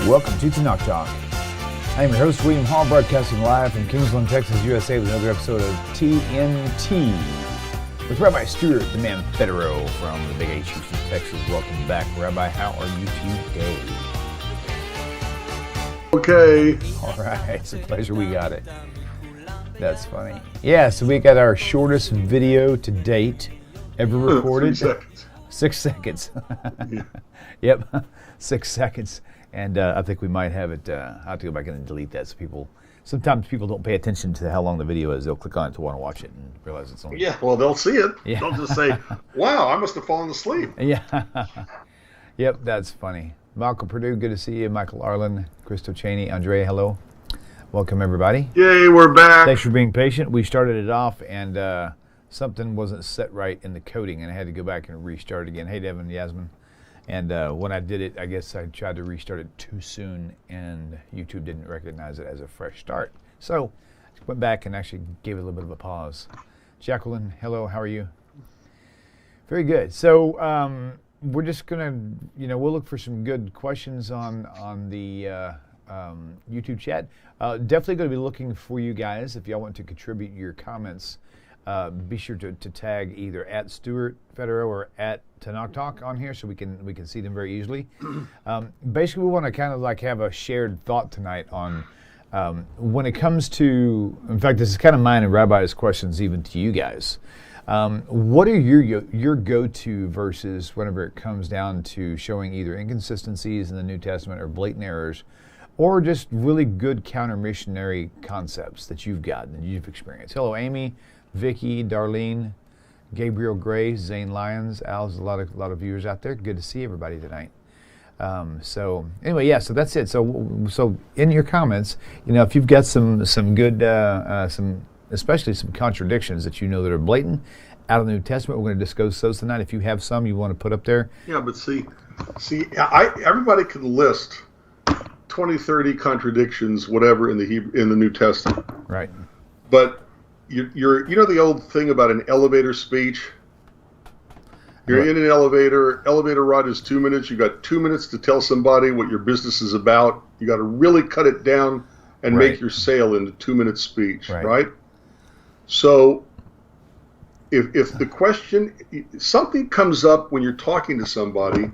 Welcome to Tanakh Talk. I am your host, William Hall, broadcasting live from Kingsland, Texas, USA, with another episode of TNT with Rabbi Stuart, the man Federow from the Big H, Houston, Texas. Welcome back, Rabbi. How are you today? Okay. All right. It's a pleasure we got it. That's funny. Yeah, so we got our shortest video to date ever recorded. 3 seconds. 6 seconds. Yeah. Yep, 6 seconds. And I think we might have it, I'll have to go back in and delete that so sometimes people don't pay attention to how long the video is. They'll click on it to want to watch it and realize it's only... Yeah, well, they'll see it. Yeah. They'll just say, wow, I must have fallen asleep. Yeah. Yep, that's funny. Malcolm Purdue, good to see you. Michael Arlen, Christo Cheney, Andrea, hello. Welcome, everybody. Yay, we're back. Thanks for being patient. We started it off, and something wasn't set right in the coding, and I had to go back and restart it again. Hey, Devin, Yasmin. And when I did it, I guess I tried to restart it too soon, and YouTube didn't recognize it as a fresh start. So I went back and actually gave it a little bit of a pause. Jacqueline, hello, how are you? Very good. So we're just going to, we'll look for some good questions on the YouTube chat. Definitely going to be looking for you guys. If y'all want to contribute your comments, be sure to tag either at Stuart Federow or at Tanakh Talk on here so we can see them very easily. Basically, we want to kind of like have a shared thought tonight on when it comes to, in fact, this is kind of mine and Rabbi's questions even to you guys. What are your go-to verses whenever it comes down to showing either inconsistencies in the New Testament or blatant errors, or just really good counter-missionary concepts that you've gotten and you've experienced? Hello, Amy, Vicky, Darlene, Gabriel Gray, Zane Lyons, Al's a lot of viewers out there. Good to see everybody tonight. So anyway, yeah. So that's it. So in your comments, if you've got some good, especially some contradictions that that are blatant out of the New Testament, we're going to discuss those tonight. If you have some you want to put up there. Yeah, but see, everybody can list 20, 30 contradictions, whatever, in the New Testament. Right. But you're the old thing about an elevator speech. You're right. In an elevator ride is 2 minutes. You got 2 minutes to tell somebody what your business is about. You got to really cut it down and right. make your sale into 2 minute speech, right? So if the question, something comes up when you're talking to somebody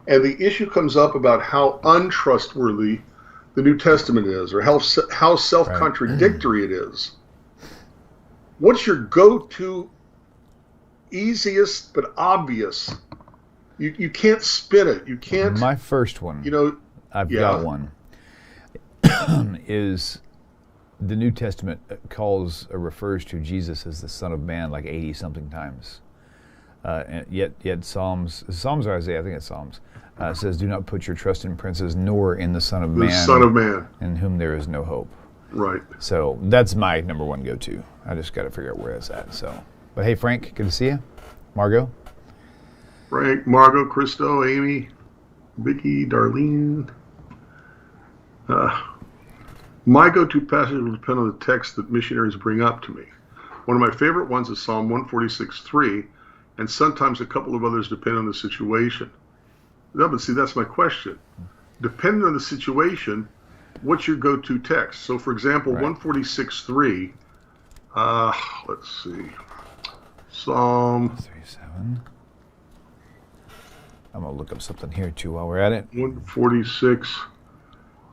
and the issue comes up about how untrustworthy the New Testament is or how self-contradictory it is, what's your go-to easiest but obvious? You can't spin it. You can't. My first one, I've got one, is the New Testament refers to Jesus as the Son of Man like 80-something times. And yet Psalms or Isaiah, I think it's Psalms, says, "Do not put your trust in princes, nor in the Son of Man, the Son of Man, in whom there is no hope." Right. So that's my number one go-to. I just got to figure out where it's at. So, but hey, Frank, good to see you. Margot. Frank, Margot, Christo, Amy, Vicky, Darlene. My go-to passage will depend on the text that missionaries bring up to me. One of my favorite ones is Psalm 146:3, and sometimes a couple of others depend on the situation. No, but see, that's my question. Depending on the situation, what's your go-to text? So, for example, right. 146:3. Let's see. Psalm 37. I'm gonna look up something here too while we're at it. 146.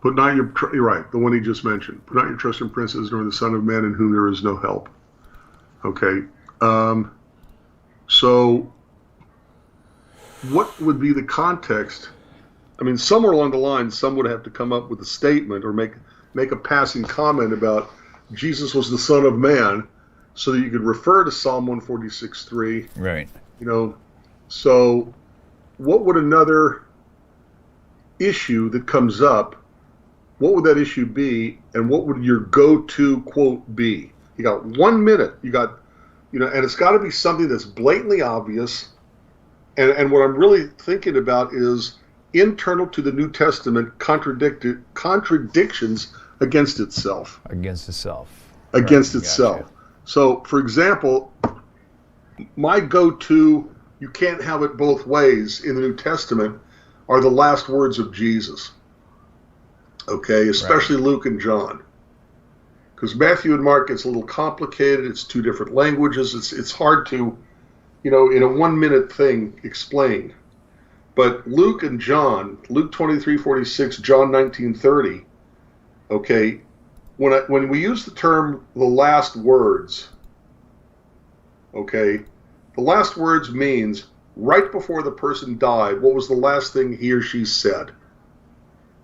Put not your you're right, the one he just mentioned. Put not your trust in princes, nor the Son of Man, in whom there is no help. Okay. So, what would be the context? I mean, somewhere along the line, some would have to come up with a statement or make a passing comment about Jesus was the Son of Man, so that you could refer to Psalm 146:3. Right. So what would another issue that comes up, what would that issue be, and what would your go-to quote be? You got 1 minute. You got, and it's got to be something that's blatantly obvious. And what I'm really thinking about is internal to the New Testament contradictions against itself. Against itself. Against right. itself. Gotcha. So, for example, my go-to, you can't have it both ways in the New Testament, are the last words of Jesus. Okay, especially Luke and John. Because Matthew and Mark, it's a little complicated. It's two different languages. It's hard to, in a 1 minute thing, explain. But Luke and John, Luke 23:46, John 19:30, okay, when we use the term the last words, okay, the last words means right before the person died, what was the last thing he or she said?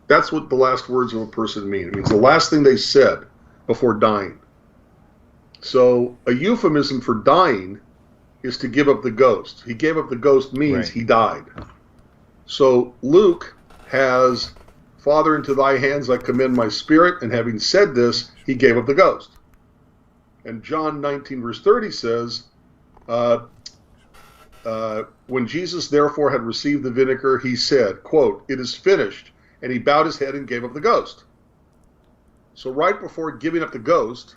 That's what the last words of a person mean. It means the last thing they said before dying. So a euphemism for dying is to give up the ghost. He gave up the ghost means he died. So Luke has, Father, into thy hands I commend my spirit, and having said this, he gave up the ghost. And John 19 verse 30 says, when Jesus therefore had received the vinegar, he said, quote, it is finished, and he bowed his head and gave up the ghost. So right before giving up the ghost,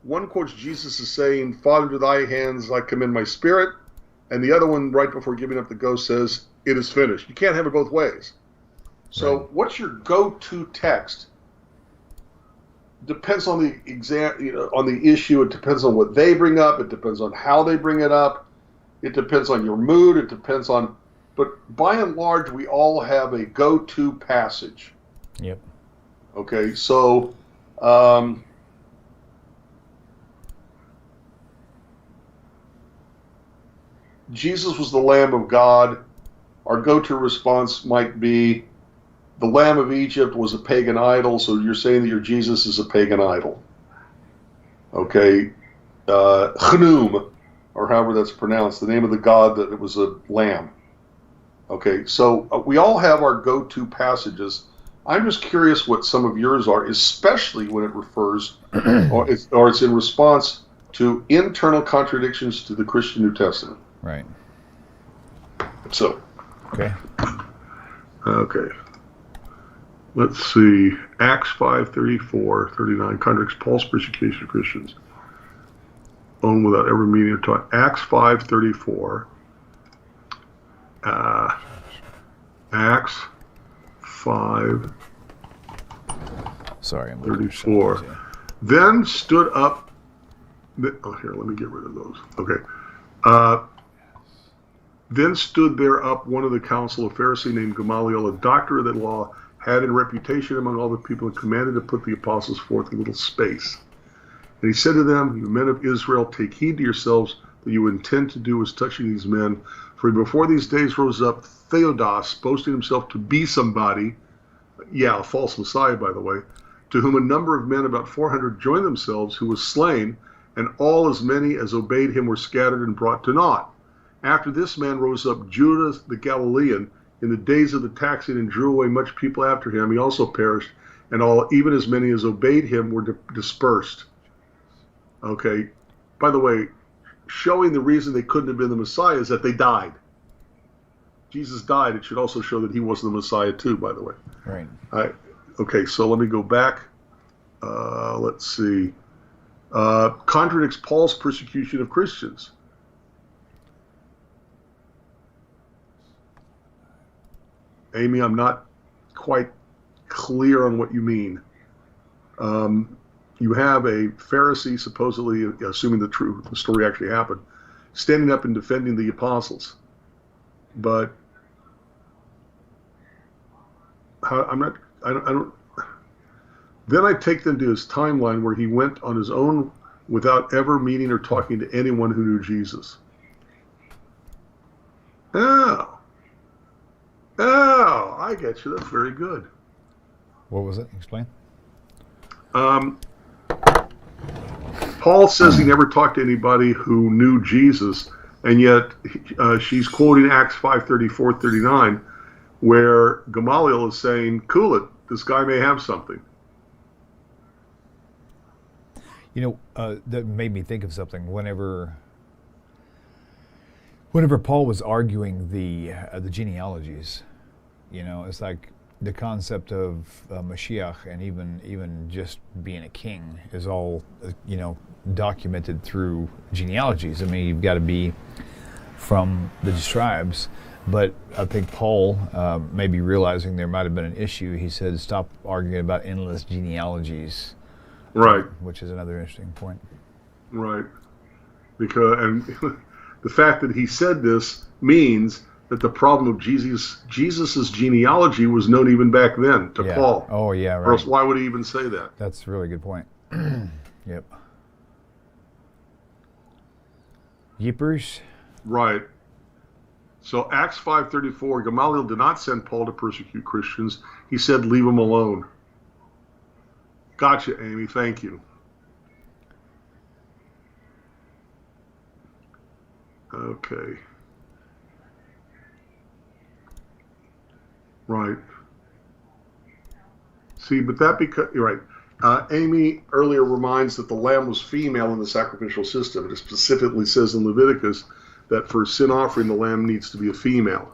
one quotes Jesus as saying, Father, into thy hands I commend my spirit, and the other one right before giving up the ghost says, it is finished. You can't have it both ways. So what's your go-to text? Depends on the on the issue. It depends on what they bring up. It depends on how they bring it up. It depends on your mood. It depends on, but by and large, we all have a go-to passage. Yep. Okay, so Jesus was the Lamb of God. Our go-to response might be, the Lamb of Egypt was a pagan idol, so you're saying that your Jesus is a pagan idol. Okay, Chnum, or however that's pronounced, the name of the god that it was a lamb. Okay, so we all have our go-to passages. I'm just curious what some of yours are, especially when it refers, or it's in response to internal contradictions to the Christian New Testament. Right. So. Okay. Okay. Let's see. Acts 5:34-39 contradicts Paul's persecution of Christians. Own without ever meaning or taught. Acts 5:34. Acts 5. Sorry, I'm 34. Then stood up. Oh, here, let me get rid of those. Okay. Then stood there up one of the council, a Pharisee named Gamaliel, a doctor of the law, had in reputation among all the people, and commanded to put the apostles forth a little space. And he said to them, you men of Israel, take heed to yourselves that you intend to do as touching these men. For before these days rose up Theodos, boasting himself to be somebody, a false Messiah, by the way, to whom a number of men, about 400, joined themselves, who was slain, and all as many as obeyed him were scattered and brought to naught. After this man rose up Judas the Galilean in the days of the taxing and drew away much people after him. He also perished, and all, even as many as obeyed him, were dispersed. Okay, by the way, showing the reason they couldn't have been the Messiah is that they died. Jesus died. It should also show that he wasn't the Messiah too, by the way. Right. Okay, so let me go back. Let's see. Contradicts Paul's persecution of Christians. Amy, I'm not quite clear on what you mean. You have a Pharisee, supposedly, assuming the story actually happened, standing up and defending the apostles. But I don't. Then I take them to his timeline where he went on his own without ever meeting or talking to anyone who knew Jesus. Oh, I get you. That's very good. What was it? Explain. Paul says he never talked to anybody who knew Jesus, and yet she's quoting Acts 5:34-39, where Gamaliel is saying, cool it, this guy may have something. That made me think of something. Whenever Paul was arguing the genealogies, it's like the concept of Mashiach and even just being a king is all documented through genealogies. I mean, you've got to be from the tribes. But I think Paul, maybe realizing there might have been an issue, he said, stop arguing about endless genealogies. Right. Which is another interesting point. Right. And the fact that he said this means that the problem of Jesus's genealogy was known even back then to Paul. Oh, yeah, right. Or else why would he even say that? That's a really good point. Yep. Yippers. Right. So Acts 5:34, Gamaliel did not send Paul to persecute Christians. He said, leave them alone. Gotcha, Amy. Thank you. Okay. Right. See, but that because you're right. Amy earlier reminds that the lamb was female in the sacrificial system. It specifically says in Leviticus that for sin offering the lamb needs to be a female.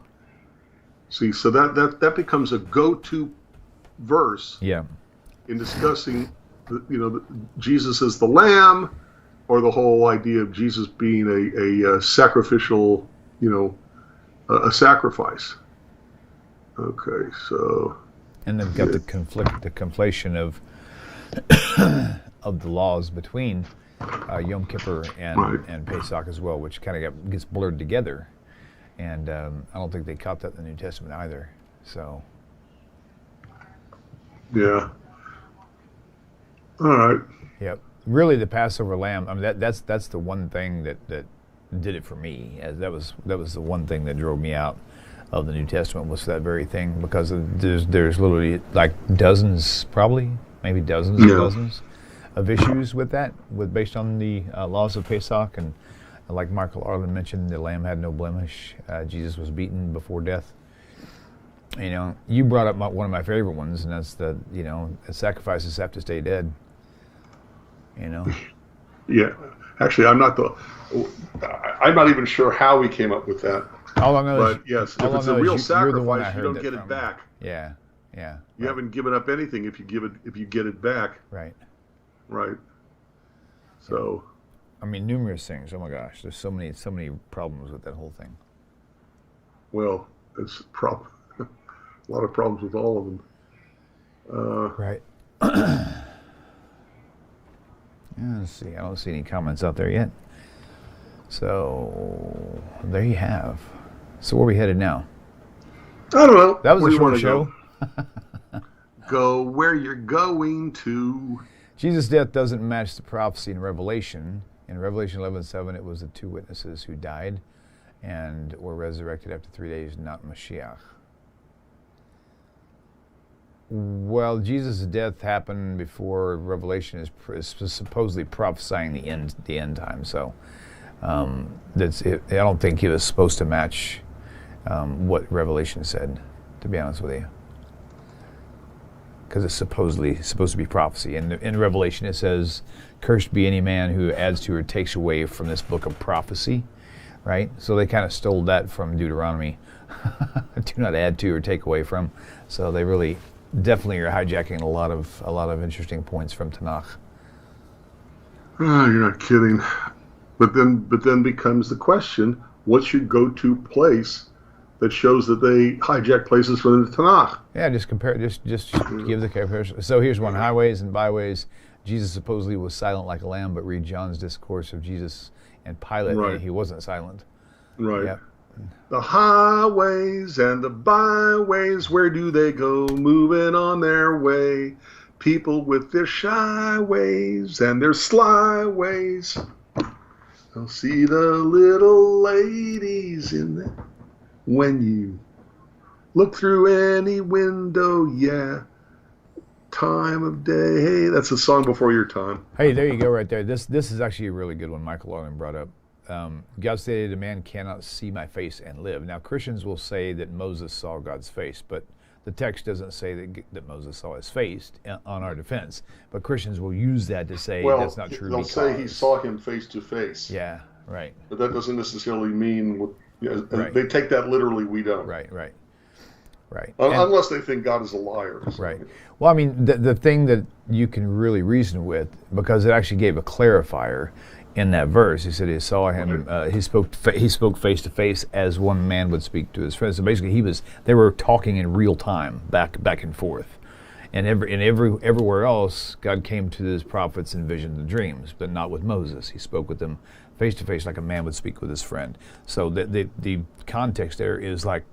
See, so that becomes a go-to verse. Yeah. In discussing, Jesus as the lamb, or the whole idea of Jesus being a sacrificial, a sacrifice. Okay, so. And they've got the conflation of the laws between Yom Kippur and Pesach as well, which kind of gets blurred together. And I don't think they caught that in the New Testament either. So. Yeah. All right. Yep. Really, the Passover lamb. I mean, that's the one thing that did it for me. As that was the one thing that drove me out of the New Testament, was that very thing, because there's literally like dozens, probably maybe dozens and dozens of issues with that, based on the laws of Pesach, and like Michael Arlen mentioned, the lamb had no blemish. Jesus was beaten before death. You brought up one of my favorite ones, and that's the sacrifices have to stay dead. Yeah, actually, I'm not even sure how we came up with that. All I know but yes, if it's a real sacrifice, you don't get it back. Yeah. You haven't given up anything if you get it back. Right. So. I mean, numerous things. Oh my gosh, there's so many problems with that whole thing. Well, it's a lot of problems with all of them. Right. Let's see. I don't see any comments out there yet. So there you have. So where are we headed now? I don't know. That was a short show. Go where you're going to. Jesus' death doesn't match the prophecy in Revelation. In Revelation 11:7, it was the two witnesses who died and were resurrected after 3 days, not Mashiach. Well, Jesus' death happened before Revelation is supposedly prophesying the end time. So that's it. I don't think he was supposed to match what Revelation said, to be honest with you, because it's supposed to be prophecy. And in Revelation it says, "Cursed be any man who adds to or takes away from this book of prophecy." Right? So they kind of stole that from Deuteronomy. Do not add to or take away from. So they really definitely are hijacking a lot of interesting points from Tanakh. Oh, you're not kidding. But then becomes the question: what's your go-to place that shows that they hijack places from the Tanakh? Yeah, just compare. Just give the comparison. So here's one: highways and byways. Jesus supposedly was silent like a lamb, but read John's discourse of Jesus and Pilate, and he wasn't silent. Right. Yep. The highways and the byways, where do they go? Moving on their way. People with their shy ways and their sly ways. I'll see the little ladies in there. When you look through any window, time of day. Hey, that's a song before your time. Hey, there you go right there. This is actually a really good one Michael Arlen brought up. God stated, "A man cannot see my face and live." Now, Christians will say that Moses saw God's face, but the text doesn't say that Moses saw his face on our defense. But Christians will use that to say that's not true. They'll say he saw him face to face. Yeah, right. But that doesn't necessarily mean, they take that literally, we don't. Right. Unless they think God is a liar. So. Right. Well, I mean, the thing that you can really reason with, because it actually gave a clarifier, in that verse. He said he saw him. He spoke face to face as one man would speak to his friend. So basically, they were talking in real time, back and forth. And everywhere else, God came to his prophets in visions and dreams, but not with Moses. He spoke with them face to face, like a man would speak with his friend. So the context there is like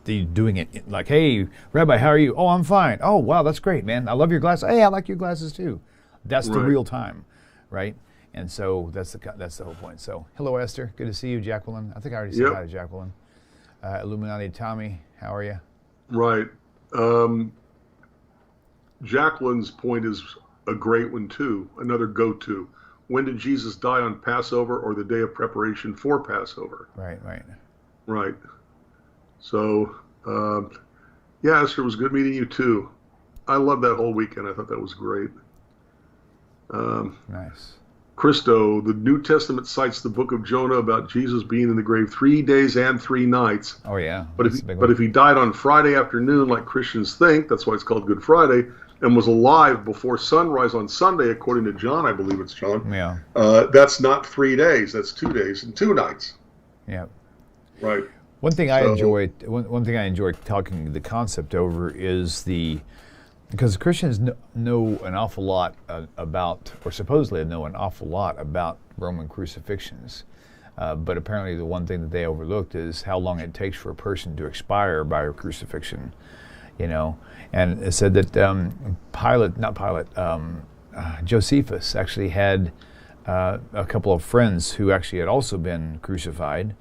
the doing it like, hey, Rabbi, how are you? Oh, I'm fine. Oh, wow, that's great, man. I love your glasses. Hey, I like your glasses too. That's the real time, right? And so that's the whole point. So, hello, Esther. Good to see you, Jacqueline. I think I already said hi to Jacqueline. Illuminati Tommy, how are you? Right. Jacqueline's point is a great one, too. Another go-to. When did Jesus die on Passover or the day of preparation for Passover? Right. So, Esther, it was good meeting you, too. I loved that whole weekend. I thought that was great. Nice. Christo, the New Testament cites the book of Jonah about Jesus being in the grave 3 days and 3 nights. Oh, yeah. But if he died on Friday afternoon, like Christians think, that's why it's called Good Friday, and was alive before sunrise on Sunday, according to John, I believe it's John. Yeah. That's not 3 days. That's 2 days and 2 nights. Yeah. Right. One thing I enjoy talking the concept over is because Christians know an awful lot about, or supposedly know an awful lot about Roman crucifixions. But apparently the one thing that they overlooked is how long it takes for a person to expire by a crucifixion, And it said that Josephus actually had a couple of friends who actually had also been crucified,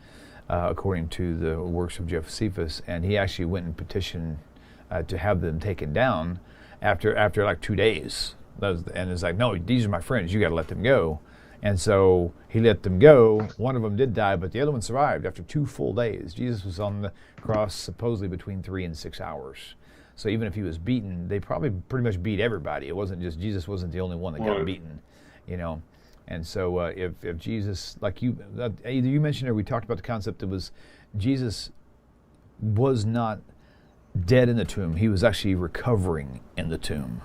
according to the works of Josephus, and he actually went and petitioned to have them taken down after like 2 days. And it's like, no, these are my friends, you got to let them go. And so he let them go. One of them did die, but the other one survived after 2 full days. Jesus was on the cross supposedly between 3 and 6 hours. So even if he was beaten, they probably pretty much beat everybody. It wasn't just Jesus wasn't the only one that got beaten, And so if Jesus, like either you mentioned or we talked about the concept, it was Jesus was not dead in the tomb. He was actually recovering in the tomb.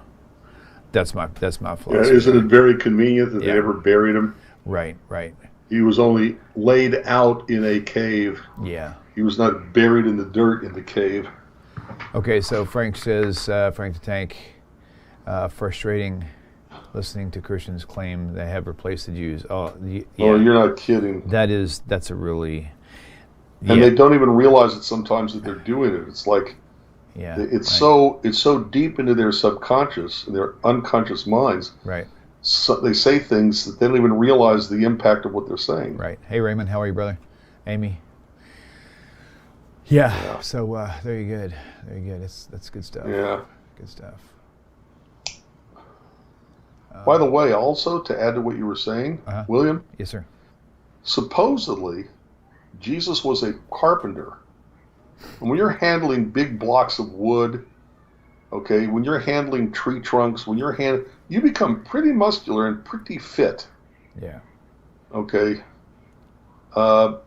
That's my philosophy. Yeah, isn't it very convenient that they ever buried him? Right. He was only laid out in a cave. Yeah. He was not buried in the dirt in the cave. Okay, so Frank says, Frank the Tank, frustrating listening to Christians claim they have replaced the Jews. Oh, you're not kidding. That's a really... And they don't even realize it sometimes that they're doing it. It's like... Yeah, it's so deep into their subconscious and their unconscious minds. Right. So they say things that they don't even realize the impact of what they're saying. Right. Hey Raymond, how are you, brother? Amy. Yeah. So there you good. That's good stuff. Yeah. Good stuff. By the way, also to add to what you were saying, William. Yes, sir. Supposedly, Jesus was a carpenter. And when you're handling big blocks of wood, okay, when you're handling tree trunks, you become pretty muscular and pretty fit. Yeah. Okay. Up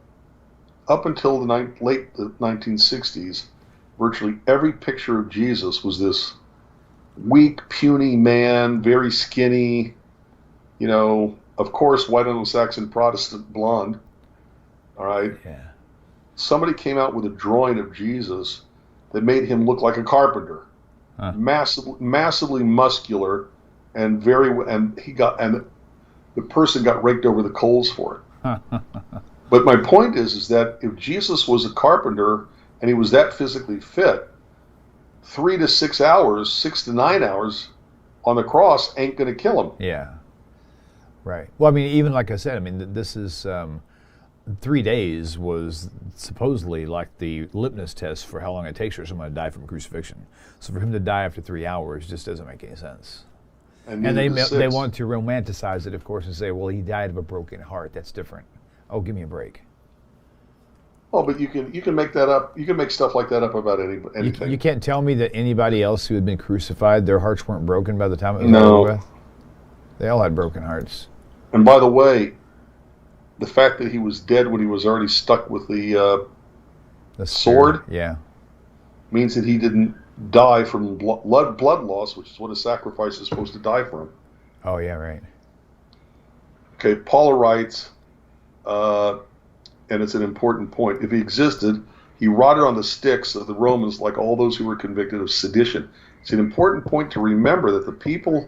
until the late 1960s, virtually every picture of Jesus was this weak, puny man, very skinny, of course, white Anglo-Saxon Protestant blonde. All right. Yeah. Somebody came out with a drawing of Jesus that made him look like a carpenter, massively muscular, and the person got raked over the coals for it. But my point is that if Jesus was a carpenter and he was that physically fit, 3 to 6 hours, 6 to 9 hours on the cross ain't going to kill him. Yeah. Right. Well, I mean, even like I said, this is 3 days was supposedly like the litmus test for how long it takes for someone to die from crucifixion. So for him to die after 3 hours just doesn't make any sense. And they want to romanticize it, of course, and say, well, he died of a broken heart. That's different. Oh, give me a break. Oh, but you can make that up. You can make stuff like that up about anything. You can't tell me that anybody else who had been crucified, their hearts weren't broken by the time it was over with. They all had broken hearts. And by the way, the fact that he was dead when he was already stuck with the sword, means that he didn't die from blood loss, which is what a sacrifice is supposed to die from. Oh yeah, right. Okay, Paula writes, and it's an important point. If he existed, he rotted on the sticks of the Romans like all those who were convicted of sedition. It's an important point to remember that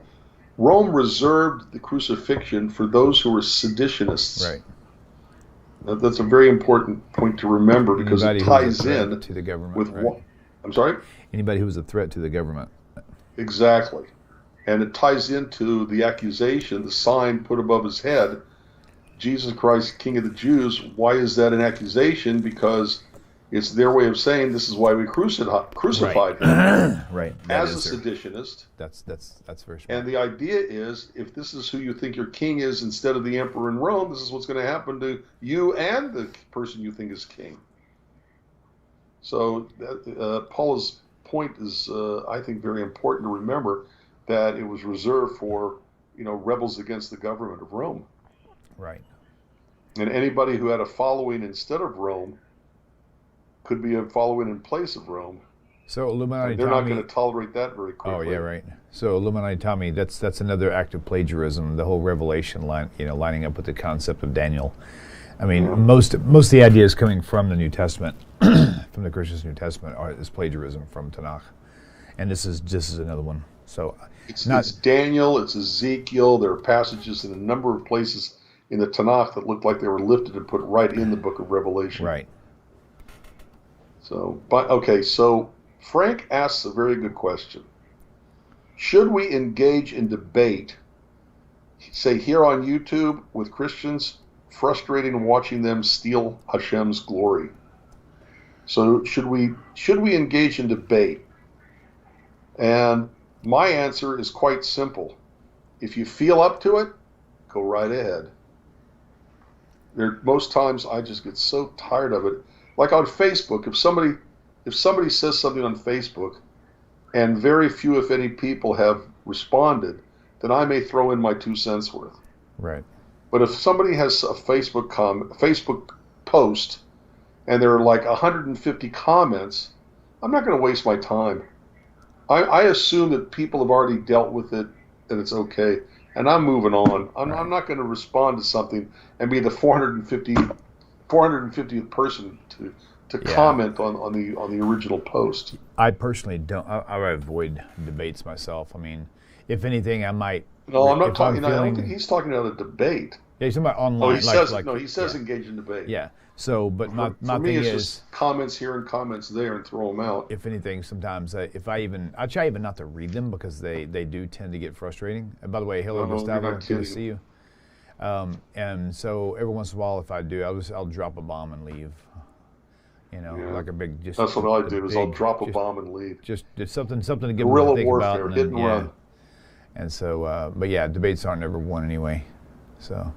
Rome reserved the crucifixion for those who were seditionists. Right. That's a very important point to remember because it ties in to the government. With right. what? I'm sorry? Anybody who was a threat to the government. Exactly. And it ties into the accusation, the sign put above his head, Jesus Christ, King of the Jews. Why is that an accusation? Because it's their way of saying this is why we crucified him. Right. As a seditionist. That's very smart. And the idea is, if this is who you think your king is instead of the emperor in Rome, this is what's going to happen to you and the person you think is king. So Paula's point is, I think, very important to remember that it was reserved for, rebels against the government of Rome. Right. And anybody who had a following instead of Rome could be a following in place of Rome. So Illuminati They're Tommy, not going to tolerate that very quickly. Oh yeah, right. So Illuminati Tommy, that's another act of plagiarism. The whole Revelation line, lining up with the concept of Daniel. I mean, most of the ideas coming from the New Testament, from the Christian New Testament, is plagiarism from Tanakh, and this is another one. So it's Daniel, it's Ezekiel. There are passages in a number of places in the Tanakh that look like they were lifted and put right in the book of Revelation. Right. So, so Frank asks a very good question. Should we engage in debate, say here on YouTube, with Christians, frustrating watching them steal Hashem's glory? So should we engage in debate? And my answer is quite simple. If you feel up to it, go right ahead. Most times I just get so tired of it. Like on Facebook, if somebody says something on Facebook and very few, if any, people have responded, then I may throw in my 2 cents worth. Right. But if somebody has a Facebook post and there are like 150 comments, I'm not going to waste my time. I assume that people have already dealt with it and it's okay, and I'm moving on. I'm not going to respond to something and be the 450th person to comment on the original post. I personally don't. I avoid debates myself. I mean, if anything, I might. No, I'm not talking. I don't think he's talking about a debate. Yeah, he's talking about online. He says engage in debate. Yeah. So, but my for me, thing it's is just comments here and comments there and throw them out. If anything, sometimes I try even not to read them because they do tend to get frustrating. And by the way, hello Gustavo, good to see you. And so every once in a while, if I do, I'll drop a bomb and leave. Like a big just. That's what I do. I'll drop a bomb and leave. Just something to give guerrilla them to think warfare, about. hit and run. And so, but yeah, debates aren't ever won anyway. So,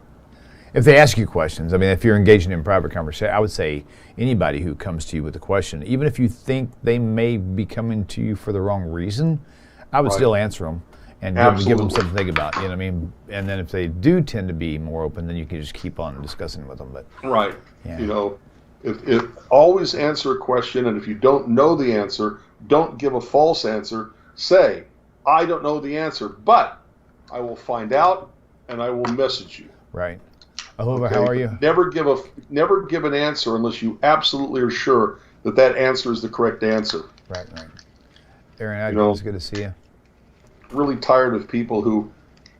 if they ask you questions, I mean, if you're engaging in private conversation, I would say anybody who comes to you with a question, even if you think they may be coming to you for the wrong reason, I would still answer them and give them something to think about. You know what I mean? And then if they do tend to be more open, then you can just keep on discussing with them. But right, yeah. If always answer a question, and if you don't know the answer, don't give a false answer. Say, I don't know the answer, but I will find out and I will message you. Right. Ahova, how are you? Never give an answer unless you absolutely are sure that answer is the correct answer. Right. Aaron Adkins, good to see you. Really tired of people who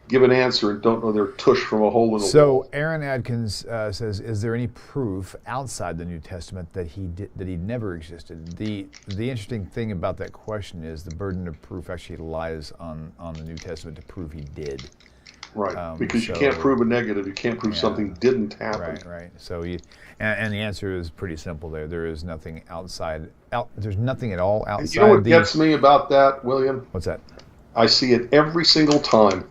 give an answer and don't know their tush from a hole in the wall. So Aaron Adkins says, is there any proof outside the New Testament that he never existed? The interesting thing about that question is the burden of proof actually lies on the New Testament to prove he did. Right, because you can't prove a negative. You can't prove something didn't happen. Right. So and the answer is pretty simple there. There is nothing there's nothing at all outside. You know what gets me about that, William? What's that? I see it every single time.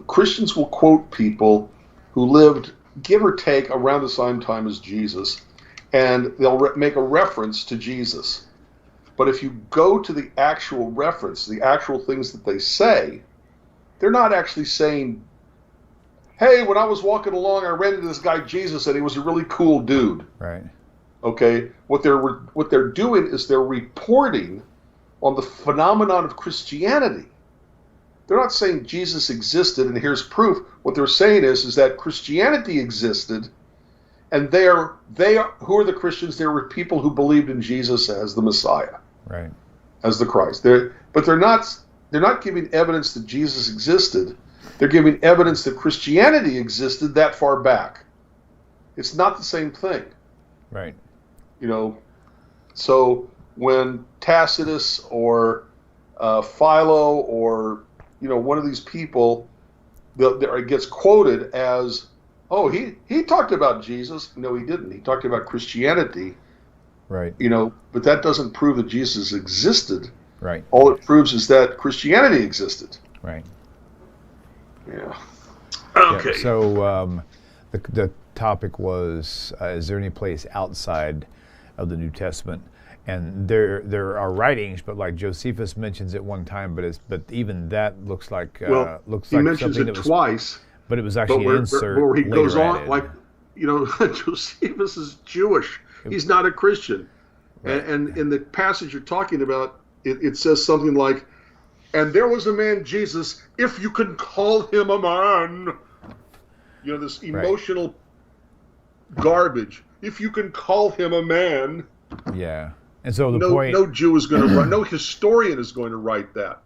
Christians will quote people who lived, give or take, around the same time as Jesus, and they'll make a reference to Jesus. But if you go to the actual reference, the actual things that they say, they're not actually saying, hey, when I was walking along, I ran into this guy Jesus, and he was a really cool dude. Right. Okay? What they're doing is they're reporting on the phenomenon of Christianity. they're not saying Jesus existed and here's proof. What they're saying is that Christianity existed, and who are the Christians? They were people who believed in Jesus as the Messiah, right, as the Christ. They're not giving evidence that Jesus existed. They're giving evidence that Christianity existed that far back. It's not the same thing. right. So when Tacitus or Philo or one of these people it gets quoted as, oh, he talked about Jesus. No, he didn't. He talked about Christianity. Right. But that doesn't prove that Jesus existed. Right. All it proves is that Christianity existed. Right. Yeah. Okay. Yeah, so the topic was, is there any place outside of the New Testament? And there are writings, but like Josephus mentions it one time, but even that looks like he something mentions it twice. But it was actually an insert where he goes on added. like, Josephus is Jewish. He's not a Christian. Right. And in the passage you're talking about, it says something like, and there was a man, Jesus, if you can call him a man. This emotional garbage. If you can call him a man. Yeah. And so no Jew is going to write, no historian is going to write that.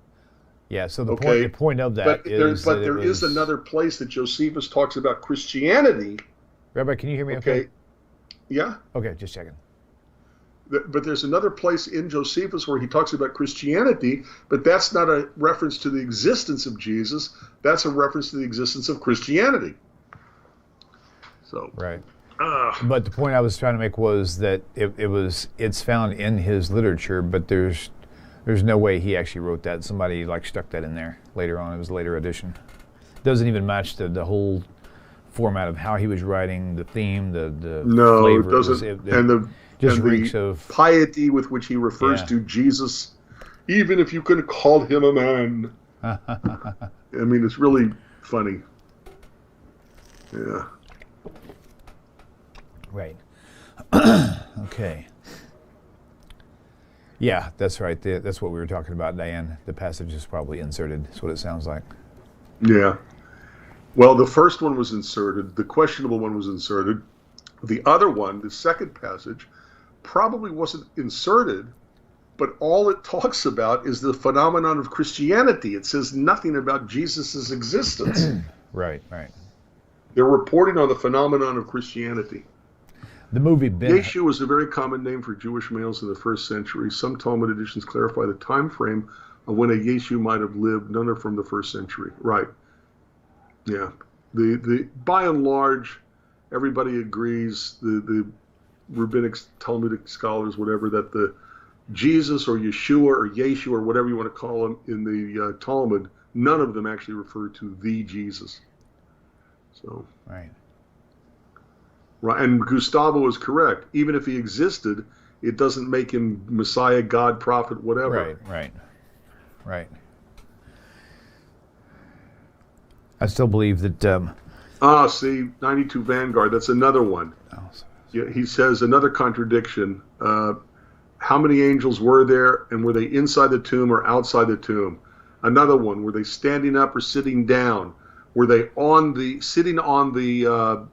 Yeah, so the point of that is there is another place that Josephus talks about Christianity. Rabbi, can you hear me okay? Yeah? Okay, just checking. But there's another place in Josephus where he talks about Christianity, but that's not a reference to the existence of Jesus. That's a reference to the existence of Christianity. So right. But the point I was trying to make was that it's found in his literature, but there's no way he actually wrote that. Somebody stuck that in there later on. It was a later edition. Doesn't even match the whole format of how he was writing, the theme, the flavor. It doesn't. Just reeks of piety with which he refers to Jesus, even if you could call him a man. I mean, it's really funny. Yeah. Right. Okay. Yeah, that's right. That's what we were talking about, Diane. The passage is probably inserted. That's what it sounds like. Yeah. Well, the first one was inserted. The questionable one was inserted. The other one, the second passage, probably wasn't inserted, but all it talks about is the phenomenon of Christianity. It says nothing about Jesus' existence. Right, right. They're reporting on the phenomenon of Christianity. The movie Yeshu was a very common name for Jewish males in the first century. Some Talmud editions clarify the time frame of when a Yeshu might have lived. None are from the first century. Right. Yeah. The by and large, everybody agrees, the rabbinic, Talmudic scholars, whatever, that the Jesus or Yeshua or Yeshu or whatever you want to call him in the Talmud, none of them actually refer to the Jesus. So. Right. Right, and Gustavo is correct. Even if he existed, it doesn't make him Messiah, God, prophet, whatever. Right. I still believe that... see, 92 Vanguard, that's another one. Oh, yeah, he says another contradiction. How many angels were there, and were they inside the tomb or outside the tomb? Another one, were they standing up or sitting down? Were they sitting on the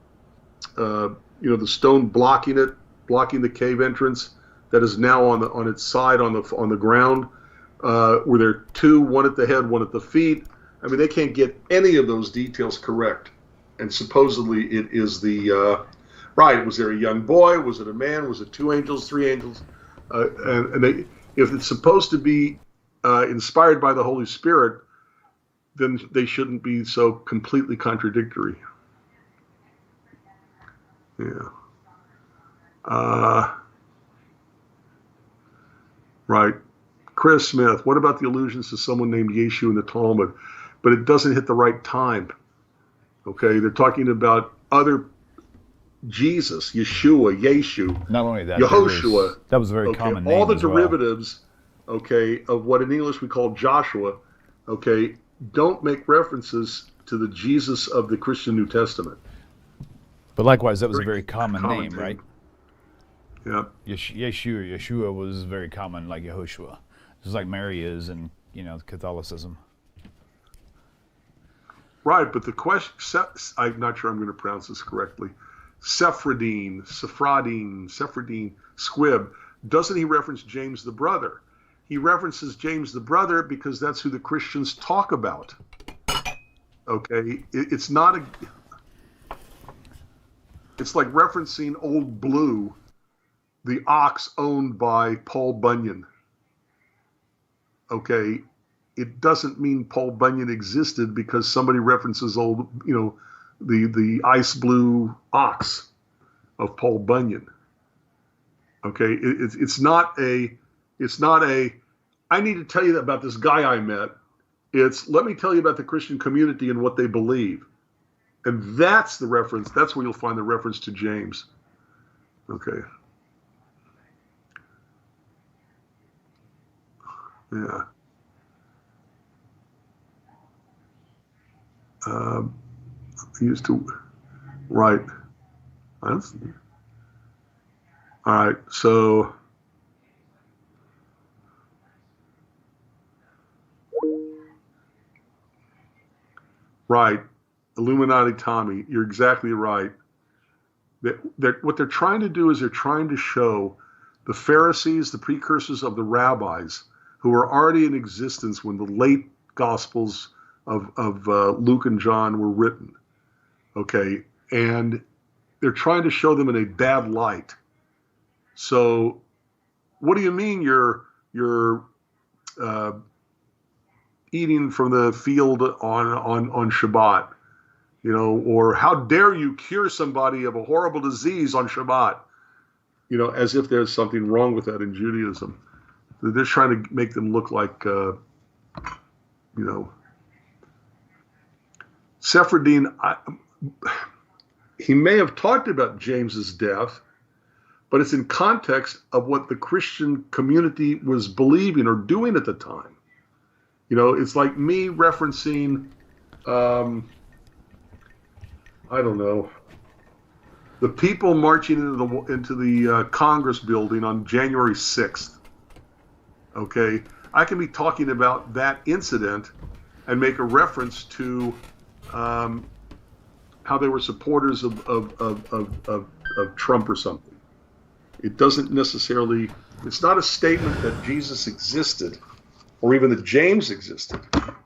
the stone blocking the cave entrance that is now on its side on the ground? Were there two, one at the head, one at the feet? I mean, they can't get any of those details correct. And supposedly it is right. Was there a young boy? Was it a man? Was it two angels, three angels? And if it's supposed to be inspired by the Holy Spirit, then they shouldn't be so completely contradictory. Yeah. Right. Chris Smith, what about the allusions to someone named Yeshu in the Talmud? But it doesn't hit the right time. Okay, they're talking about other Jesus, Yeshua, Yeshu. Not only that, Yehoshua. That was a very common name. All the as derivatives, of what in English we call Joshua, don't make references to the Jesus of the Christian New Testament. But likewise, that was a very common name, right? Yeah. Yeshua was very common, like Yehoshua. Just like Mary is in, Catholicism. Right, but the question, I'm not sure I'm going to pronounce this correctly. Sephradine, Squib, doesn't he reference James the brother? He references James the brother because that's who the Christians talk about. Okay, it's not a. It's like referencing Old Blue, the ox owned by Paul Bunyan. Okay, it doesn't mean Paul Bunyan existed because somebody references the ice blue ox of Paul Bunyan. Okay, it's not a. I need to tell you about this guy I met. It's let me tell you about the Christian community and what they believe. And that's the reference. That's where you'll find the reference to James. Okay. Yeah. I used to, right. All right. So, right. Illuminati Tommy, you're exactly right. What they're trying to do is they're trying to show the Pharisees, the precursors of the rabbis, who were already in existence when the late Gospels of Luke and John were written. Okay, and they're trying to show them in a bad light. So, what do you mean you're eating from the field on Shabbat? You know, or how dare you cure somebody of a horrible disease on Shabbat? You know, as if there's something wrong with that in Judaism. They're trying to make them look like, Sephradine, he may have talked about James's death, but it's in context of what the Christian community was believing or doing at the time. You know, it's like me referencing, I don't know, the people marching into the Congress building on January 6th. Okay, I can be talking about that incident and make a reference to how they were supporters of Trump or something. It doesn't necessarily. It's not a statement that Jesus existed, or even that James existed.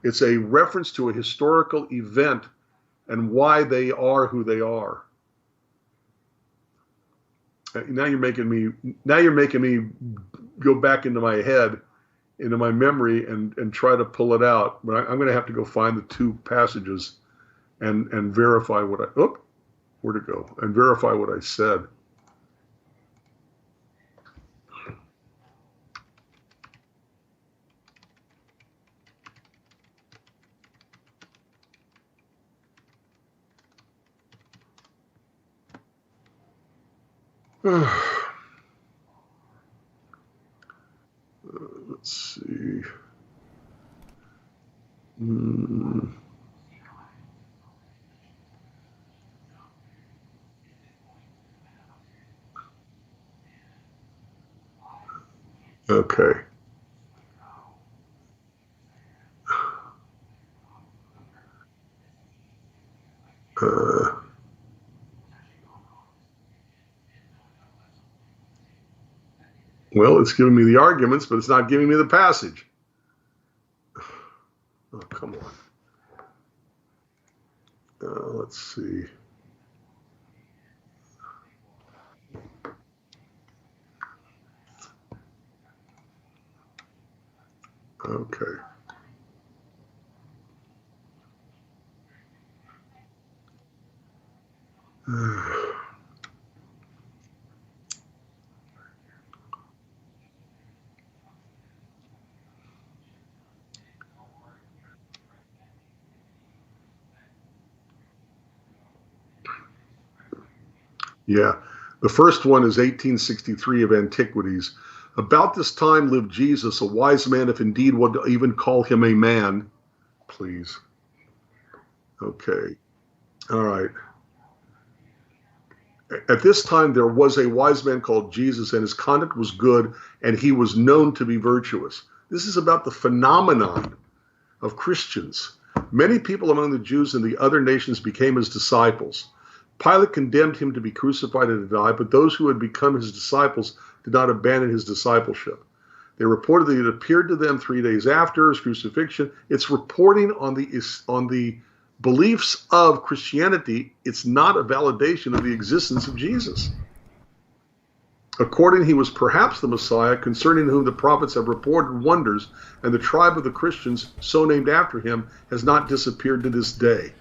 It's a reference to a historical event and why they are who they are. Now you're making me go back into my head, into my memory, and try to pull it out. But I'm going to have to go find the two passages and verify what where'd it go? And verify what I said. Let's see. Okay. Well, it's giving me the arguments, but it's not giving me the passage. Oh, come on. Let's see. Okay. Yeah. The first one is 1863 of Antiquities. About this time lived Jesus, a wise man, if indeed one to even call him a man. Please. Okay. All right. At this time, there was a wise man called Jesus, and his conduct was good, and he was known to be virtuous. This is about the phenomenon of Christians. Many people among the Jews and the other nations became his disciples. Pilate condemned him to be crucified and to die, but those who had become his disciples did not abandon his discipleship. They reported that it appeared to them 3 days after his crucifixion. It's reporting on the beliefs of Christianity. It's not a validation of the existence of Jesus. According, he was perhaps the Messiah, concerning whom the prophets have reported wonders, and the tribe of the Christians, so named after him, has not disappeared to this day.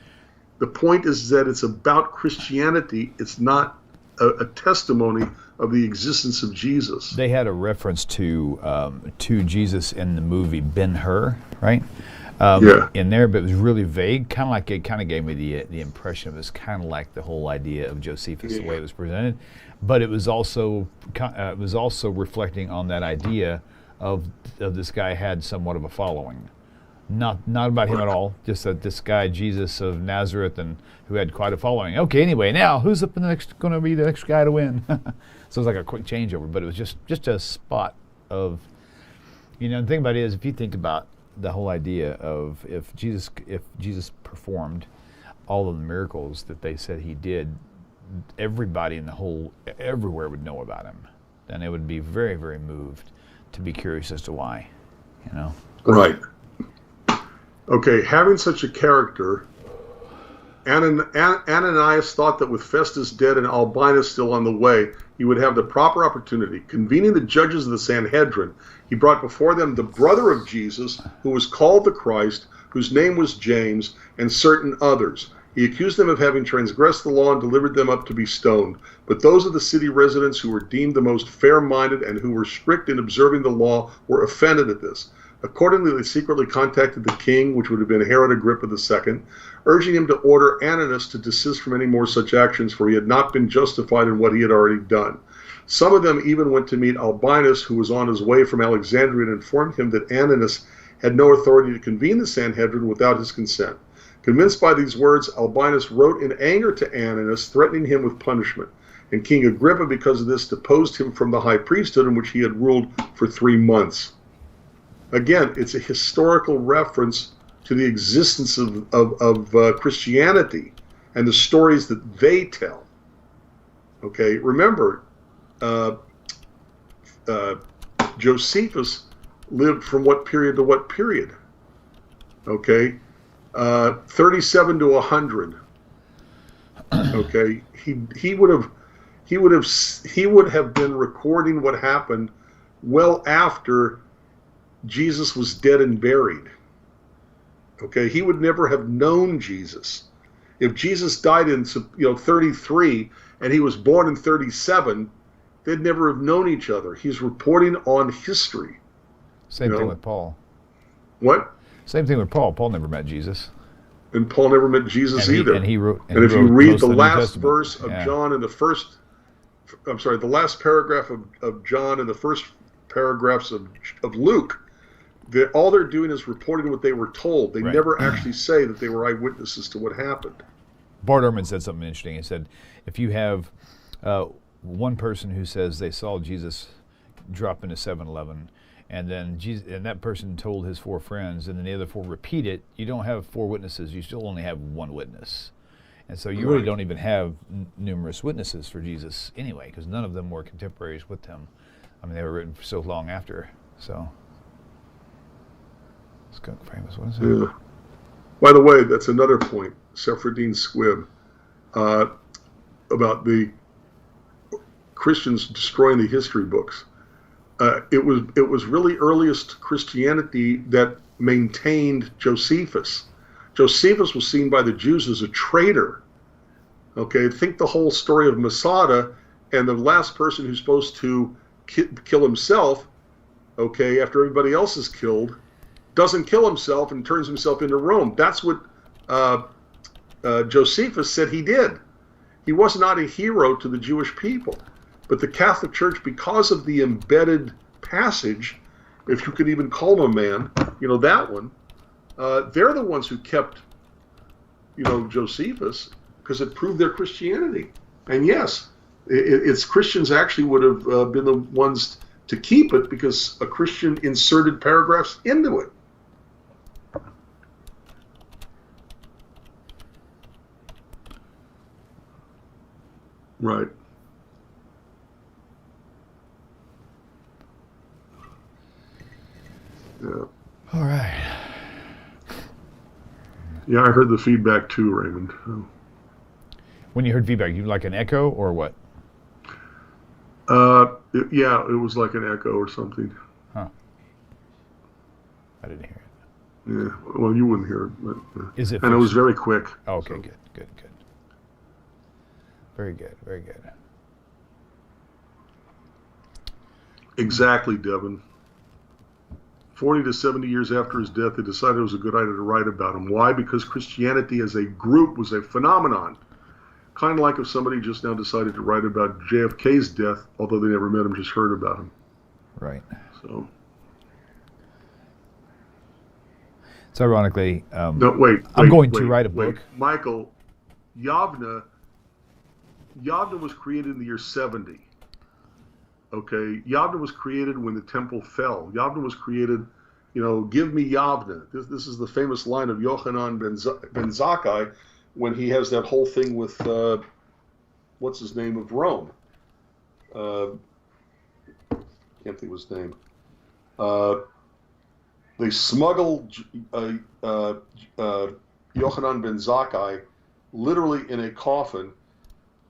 The point is that it's about Christianity. It's not a testimony of the existence of Jesus. They had a reference to Jesus in the movie Ben-Hur, right? In there, but it was really vague. Kind of like it kind of gave me the impression of it was kind of like the whole idea of Josephus, the way it was presented. But it was also reflecting on that idea of this guy had somewhat of a following. Not about him at all, just that this guy, Jesus of Nazareth, and who had quite a following. Okay, anyway, now who's going to be the next guy to win? So it was like a quick changeover, but it was just a spot of, the thing about it is, if you think about the whole idea of if Jesus performed all of the miracles that they said he did, everybody everywhere would know about him. Then they would be very, very moved to be curious as to why, Right. Okay, having such a character, Ananias thought that with Festus dead and Albinus still on the way, he would have the proper opportunity. Convening the judges of the Sanhedrin, he brought before them the brother of Jesus, who was called the Christ, whose name was James, and certain others. He accused them of having transgressed the law and delivered them up to be stoned. But those of the city residents who were deemed the most fair-minded and who were strict in observing the law were offended at this. Accordingly, they secretly contacted the king, which would have been Herod Agrippa II, urging him to order Ananias to desist from any more such actions, for he had not been justified in what he had already done. Some of them even went to meet Albinus, who was on his way from Alexandria, and informed him that Ananias had no authority to convene the Sanhedrin without his consent. Convinced by these words, Albinus wrote in anger to Ananias, threatening him with punishment. And King Agrippa, because of this, deposed him from the high priesthood in which he had ruled for 3 months. Again, it's a historical reference to the existence of Christianity and the stories that they tell. Okay, remember, Josephus lived from what period to what period? Okay, 37 to 100. Okay, he would have been recording what happened well after Jesus was dead and buried. Okay, he would never have known Jesus. If Jesus died in 33 and he was born in 37, they'd never have known each other. He's reporting on history. Same thing with Paul. What? Same thing with Paul. Paul never met Jesus. And Paul never met Jesus either. And if you read the last verse of John in the first, the last paragraph of John and the first paragraphs of Luke, all they're doing is reporting what they were told. They never actually say that they were eyewitnesses to what happened. Bart Ehrman said something interesting. He said, if you have one person who says they saw Jesus drop into 7-Eleven, and then that person told his 4 friends, and then the other 4 repeat it, you don't have 4 witnesses. You still only have 1 witness. And so you really don't even have numerous witnesses for Jesus anyway, because none of them were contemporaries with him. I mean, they were written so long after. So, skunk famous. What is that? Yeah. By the way, that's another point, Sephardim Squib, about the Christians destroying the history books. It was really earliest Christianity that maintained Josephus. Josephus was seen by the Jews as a traitor. Okay, think the whole story of Masada, and the last person who's supposed to kill himself, okay, after everybody else is killed, doesn't kill himself and turns himself into Rome. That's what Josephus said he did. He was not a hero to the Jewish people. But the Catholic Church, because of the embedded passage, if you could even call him a man, that one, they're the ones who kept, Josephus, because it proved their Christianity. And yes, it's Christians actually would have been the ones to keep it because a Christian inserted paragraphs into it. Right. Yeah. All right. Yeah, I heard the feedback too, Raymond. Oh. When you heard feedback, you like an echo or what? Yeah, it was like an echo or something. Huh. I didn't hear it. Yeah, well, you wouldn't hear it, but Is it? And it was very quick. Oh, okay, so. good. Very good. Exactly, Devin. 40 to 70 years after his death, they decided it was a good idea to write about him. Why? Because Christianity as a group was a phenomenon. Kind of like if somebody just now decided to write about JFK's death, although they never met him, just heard about him. Right. So ironically, no, wait. I'm going to write a book. Michael, Yavne was created in the year 70. Okay, Yavne was created when the temple fell. Yavne was created, give me Yavne. This is the famous line of Yochanan ben Zakkai when he has that whole thing with, what's his name, of Rome. Can't think of his name. They smuggled Yochanan ben Zakkai literally in a coffin,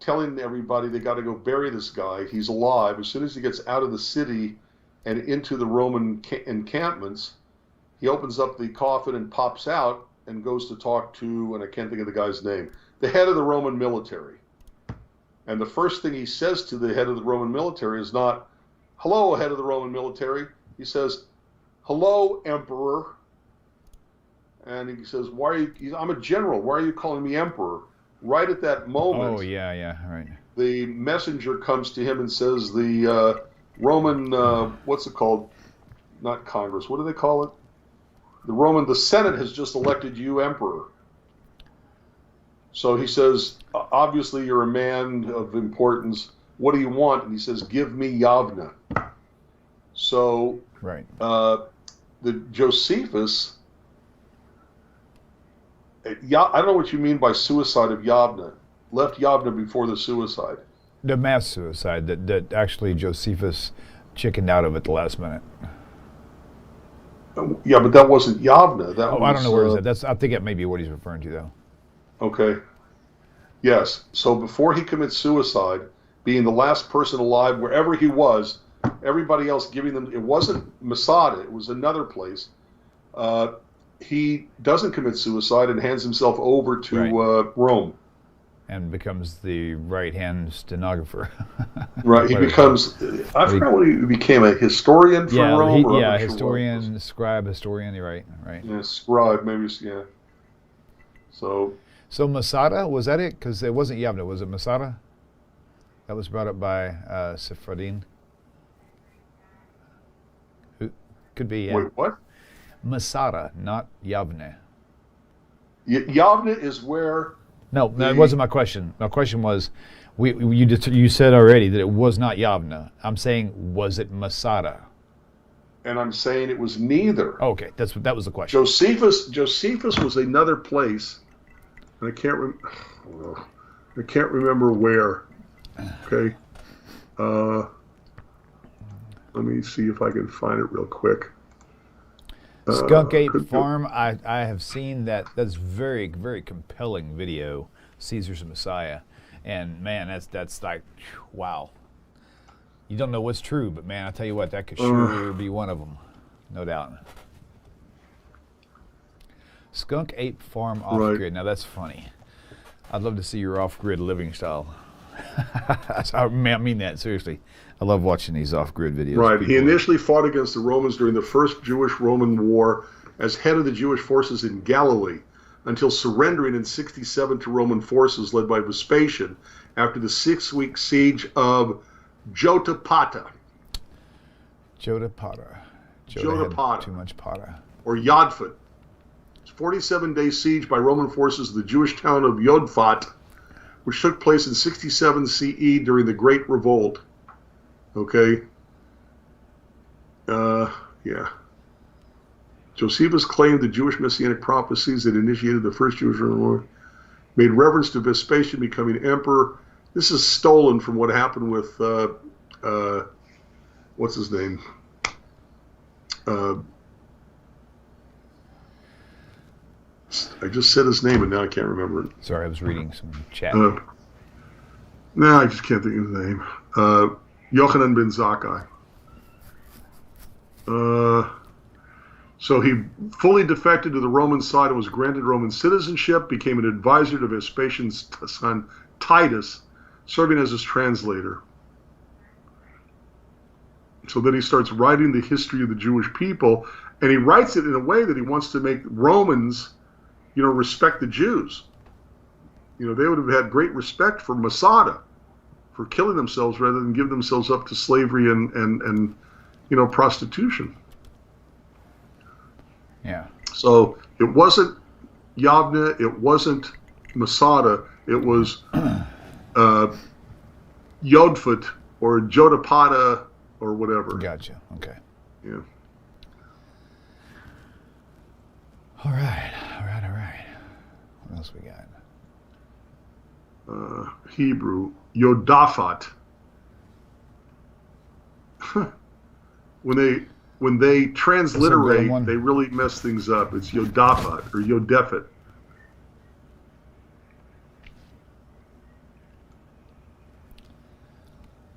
telling everybody they got to go bury this guy. He's alive. As soon as he gets out of the city and into the Roman encampments, he opens up the coffin and pops out and goes to talk to, and I can't think of the guy's name, the head of the Roman military. And the first thing he says to the head of the Roman military is not, "Hello, head of the Roman military." He says, "Hello, Emperor." And he says, "Why are you? I'm a general. Why are you calling me Emperor?" Right at that moment, right. The messenger comes to him and says, "The Roman, what's it called? Not Congress. What do they call it? The Senate has just elected you emperor." So he says, "Obviously you're a man of importance. What do you want?" And he says, "Give me Yavne." So right. The Josephus. I don't know what you mean by suicide of Yavne. Left Yavne before the suicide. The mass suicide that actually Josephus chickened out of at the last minute. Yeah, but that wasn't Yavne. I don't know where is that. I think that may be what he's referring to, though. Okay. Yes. So before he commits suicide, being the last person alive wherever he was, everybody else giving them. It wasn't Masada. It was another place. He doesn't commit suicide and hands himself over to Rome. And becomes the right-hand stenographer. Right, he becomes, I forgot what he became, a historian for Rome? Historian, scribe, historian, you're right. Yeah, scribe, maybe, yeah. So Masada, was that it? Because it wasn't Yavne, was it Masada? That was brought up by Sephardim. Who could be, Wait, what? Masada, not Yavne. Yavne is where... No, that wasn't my question. My question was, you said already that it was not Yavne. I'm saying, was it Masada? And I'm saying it was neither. Okay, that was the question. Josephus was another place, and I can't remember where. Okay, let me see if I can find it real quick. Skunk Ape Farm, I have seen that. That's very, very compelling video, Caesar's Messiah. And man, that's like, wow. You don't know what's true, but man, I tell you what, that could sure be one of them. No doubt. Skunk Ape Farm off-grid. Now that's funny. I'd love to see your off-grid living style. I mean that, seriously. I love watching these off-grid videos. Right. He initially fought against the Romans during the First Jewish-Roman War as head of the Jewish forces in Galilee, until surrendering in 67 to Roman forces led by Vespasian after the 6-week siege of Jotapata. Jotapata. Too much pata. Or Yodfat. It's a 47-day siege by Roman forces of the Jewish town of Yodfat, which took place in 67 CE during the Great Revolt. Okay. Yeah. Josephus claimed the Jewish messianic prophecies that initiated the first Jewish war made reference to Vespasian becoming emperor this is stolen from what happened with what's his name? I just said his name and now I can't remember it. Sorry, I was reading some chat. No, I just can't think of his name. Yochanan ben Zakkai. So he fully defected to the Roman side and was granted Roman citizenship, became an advisor to Vespasian's son Titus, serving as his translator. So then he starts writing the history of the Jewish people, and he writes it in a way that he wants to make Romans, respect the Jews. They would have had great respect for Masada, for killing themselves rather than give themselves up to slavery and prostitution. Yeah. So it wasn't Yavne, it wasn't Masada, it was Yodfut or Jodapata or whatever. Gotcha. Okay. Yeah. All right. What else we got? Hebrew, Yodaphat. When they transliterate, they really mess things up. It's Yodaphat or Yodephet.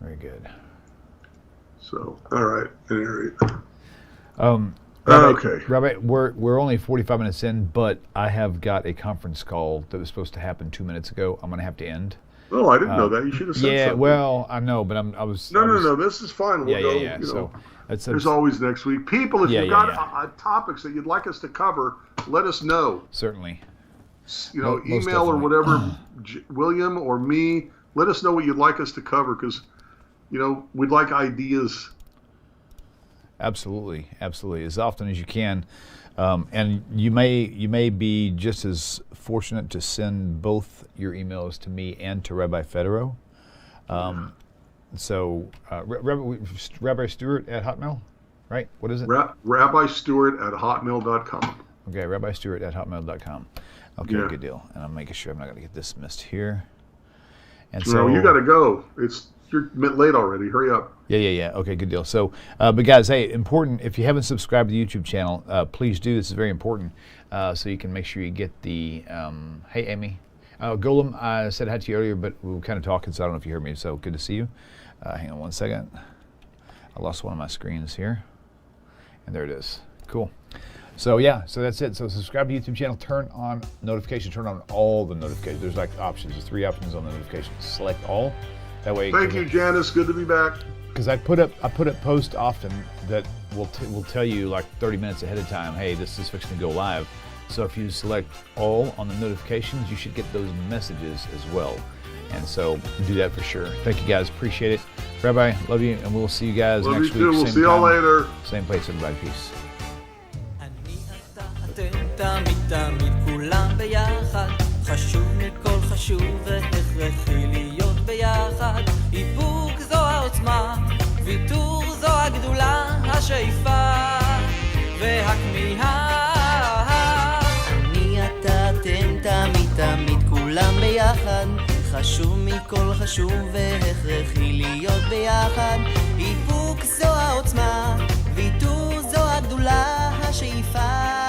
Very good. So, all right. Rabbi, Rabbi, we're only 45 minutes in, but I have got a conference call that was supposed to happen 2 minutes ago. I'm going to have to end. Oh, I didn't know that. You should have said something. Yeah, well, I know, but I was... No. This is fine. We'll go. Yeah. So there's always next week. People, if you've got topics that you'd like us to cover, let us know. Certainly. Email or whatever, William or me. Let us know what you'd like us to cover because, we'd like ideas. Absolutely, as often as you can, and you may be just as fortunate to send both your emails to me and to Rabbi Federow. So Rabbi Stuart at Hotmail, right? What is it? Rabbi Stuart at hotmail.com. Okay, Rabbi Stuart at hotmail.com. Okay, Good deal. And I'm making sure I'm not going to get this missed here. And so you got to go. You're late already. Hurry up. Yeah. Okay, good deal. So, but guys, hey, important, if you haven't subscribed to the YouTube channel, please do. This is very important. So you can make sure you get the, hey, Amy. Golem, I said hi to you earlier, but we were kind of talking, so I don't know if you heard me. So good to see you. Hang on one second. I lost one of my screens here. And there it is. Cool. So that's it. So subscribe to the YouTube channel, turn on notifications, turn on all the notifications. There's like options. There's 3 options on the notifications. Select all. That way. Thank you, Janice. Good to be back. Because I put up posts often that will tell you like 30 minutes ahead of time, hey, this is fixing to go live. So if you select all on the notifications, you should get those messages as well. And so do that for sure. Thank you guys. Appreciate it. Rabbi, love you, and we'll see you guys next week. We'll see y'all later. Same place, everybody. Peace. חשוב מכל חשוב והכרחי להיות ביחד איפוק זו העוצמה ויתור זו הגדולה השאיפה והכמיהה אני אתה אתם תמיד כולם ביחד חשוב מכל חשוב והכרחי להיות ביחד איפוק זו העוצמה ויתור זו הגדולה השאיפה